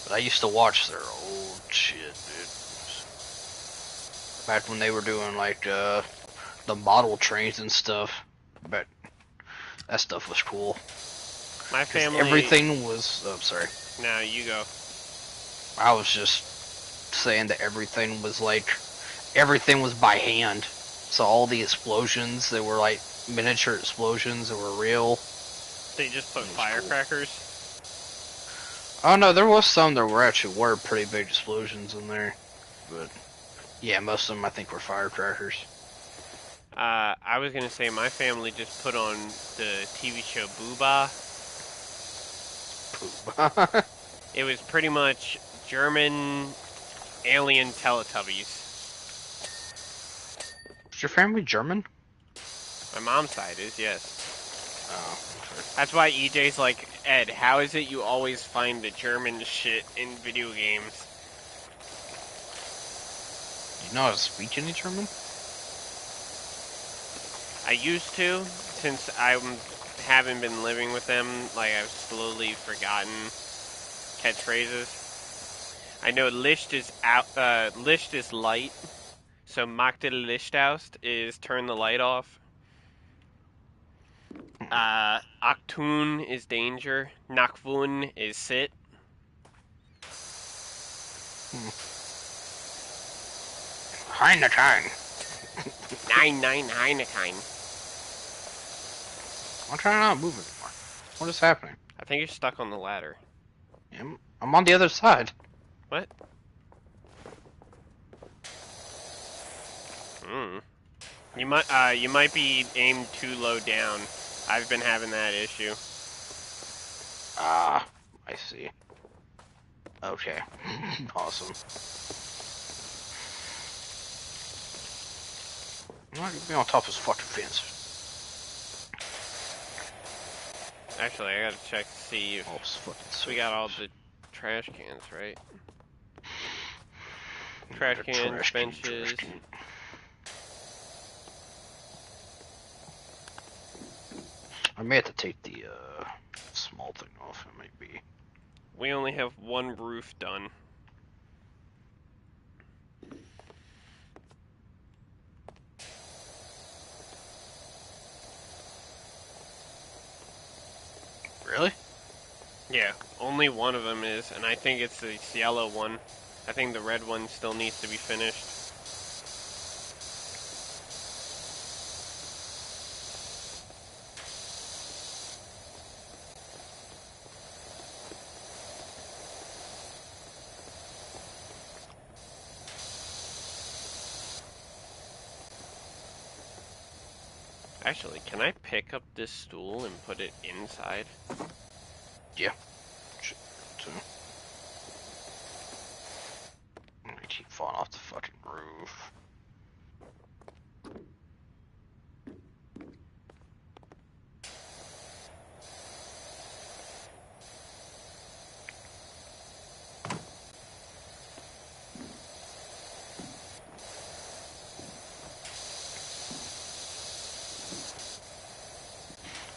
But I used to watch their old shit, dude. Back when they were doing like the model trains and stuff. But that stuff was cool. My Because family. everything was. Oh, sorry. Now you go. I was just saying that everything was by hand. So all the explosions, they were like miniature explosions that were real. They just put It was firecrackers. Cool. Oh no, there was some that were pretty big explosions in there. But yeah, most of them I think were firecrackers. I was gonna say my family just put on the TV show Booba. Poop. It was pretty much German alien Teletubbies. Is your family German? My mom's side is, yes. Oh, That's why EJ's like, Ed, how is it you always find the German shit in video games? do you know how to speak any German? I used to, since I haven't been living with them, like I've slowly forgotten catchphrases. I know Licht is Licht is light, so Mach den Licht aus is turn the light off. Achtung is danger. Nachwun is sit. Heineken. Nine Heineken. I'm trying not to move anymore. What is happening? I think you're stuck on the ladder. I'm on the other side. What? You might be aimed too low down. I've been having that issue. Ah, I see. Okay. Awesome. I'm not gonna be on top of this fucking fence. Actually, I gotta check to see if Oh, this fucking we got all the trash cans, right? Trash cans, benches. I may have to take the small thing off. It might be. We only have one roof done. Really? Yeah, only one of them is, and I think it's this yellow one. I think the red one still needs to be finished. Actually, can I pick up this stool and put it inside? Yeah. I keep falling off the fucking roof.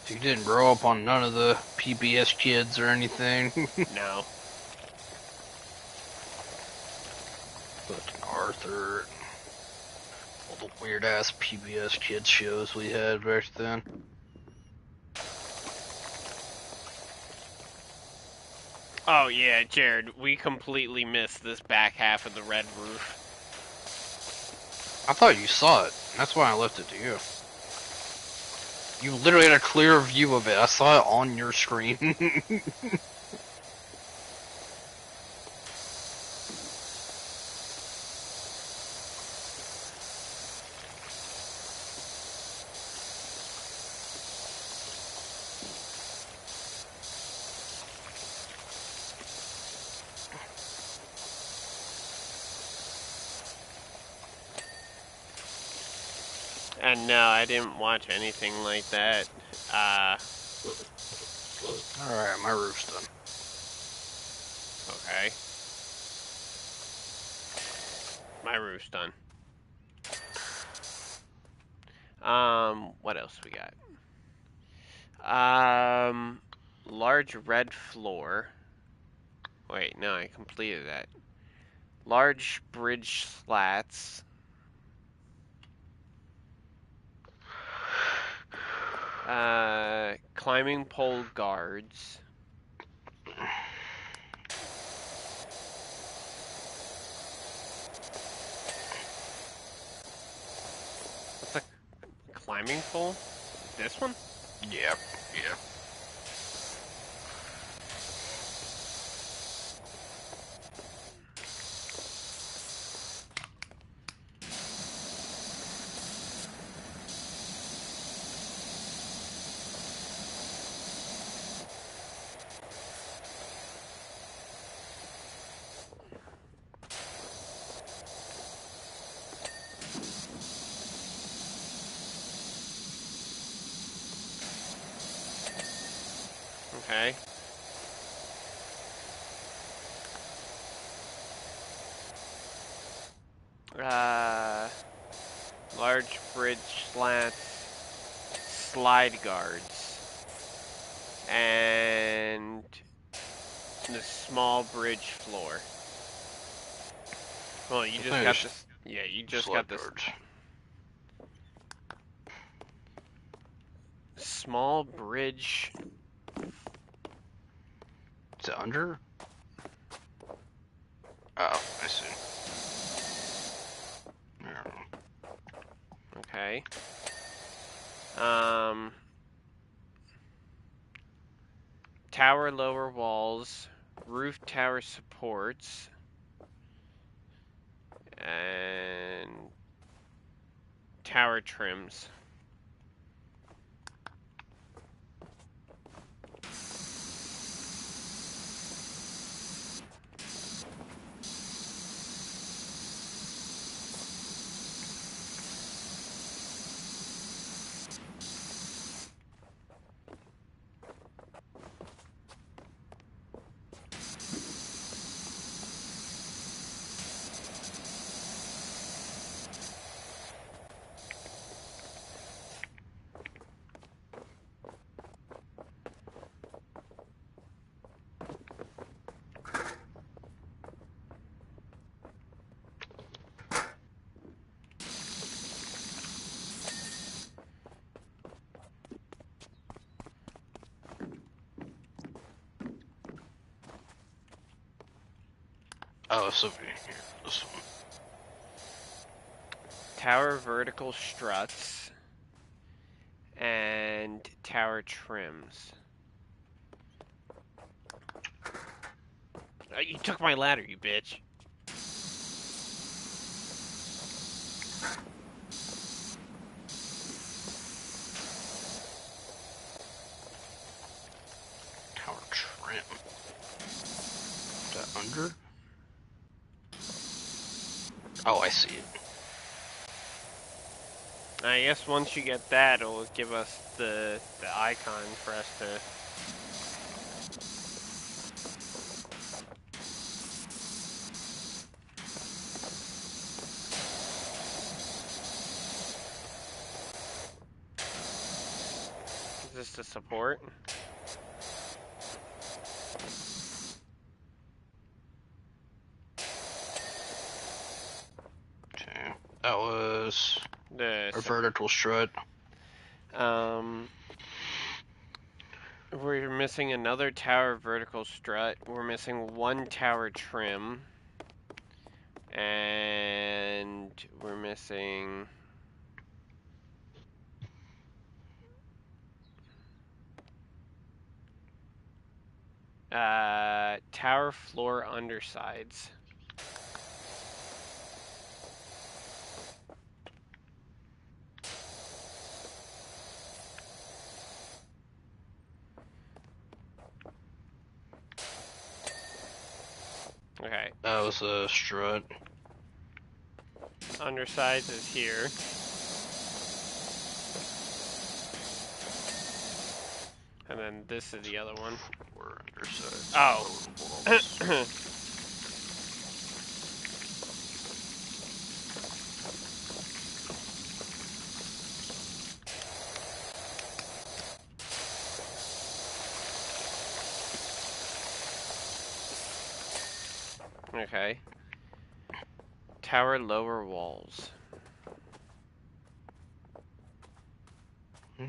So you didn't grow up on none of the PBS kids or anything? No. Fucking Arthur. All the weird ass PBS kids shows we had back then. Oh yeah, Jared, we completely missed this back half of the red roof. I thought you saw it. That's why I left it to you. You literally had a clear view of it. I saw it on your screen. And no, I didn't watch anything like that. Alright, my roof's done. Okay. My roof's done. What else we got? Large red floor. Wait, no, I completed that. Large bridge slats. Climbing pole guards. What's a climbing pole? This one? Yeah, yeah. Okay. Large bridge slats, slide guards, and the small bridge floor. Well, you just got this. Yeah, you just got this. Guards. Small bridge. Is it under? Oh, I see. Okay. Tower lower walls, roof tower supports, and tower trims. Oh, so here, this one. Tower vertical struts and tower trims. You took my ladder, you bitch. Tower trim. Is that under? Oh, I see it. I guess once you get that, it'll give us the icon for us to. Is this the support? Okay, that was The a vertical strut. We're missing another tower vertical strut. We're missing one tower trim. And we're missing tower floor undersides. Okay. That was a strut. Undersides is here. And then this is the other one. We're undersides. Oh. Okay. Tower lower walls. Hmm?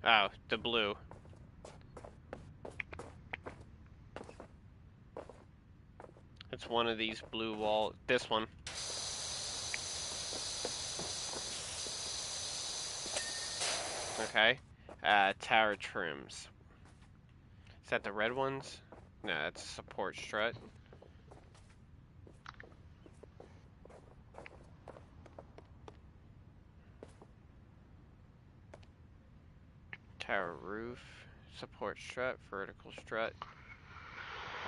Oh, the blue. It's one of these blue wall. This one. Okay. Tower trims. Is that the red ones? No, that's support strut. Tower roof. Support strut. Vertical strut.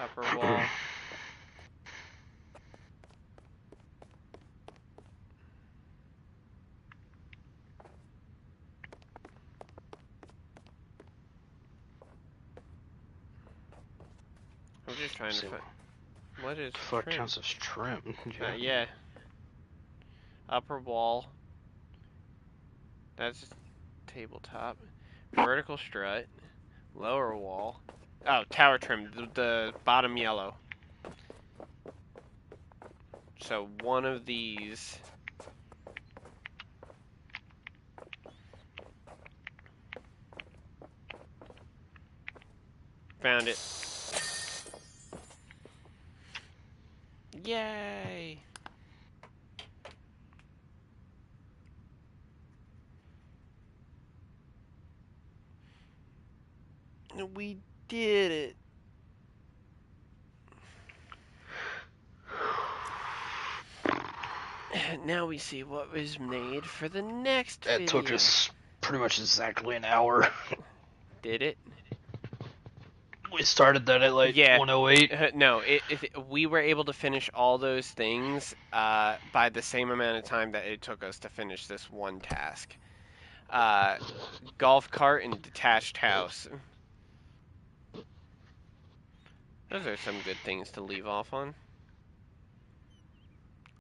Upper wall. I'm just trying to find. What is Fuck trim? counts as trim? Yeah. Upper wall. That's tabletop. Vertical strut. Lower wall. Oh, tower trim. The bottom yellow. So one of these. Found it. Yay! We did it. Now we see what was made for the next That video. took us pretty much exactly an hour. Did it? We started that at like Yeah. 108. No, we were able to finish all those things by the same amount of time that it took us to finish this one task. Golf cart and detached house. Those are some good things to leave off on.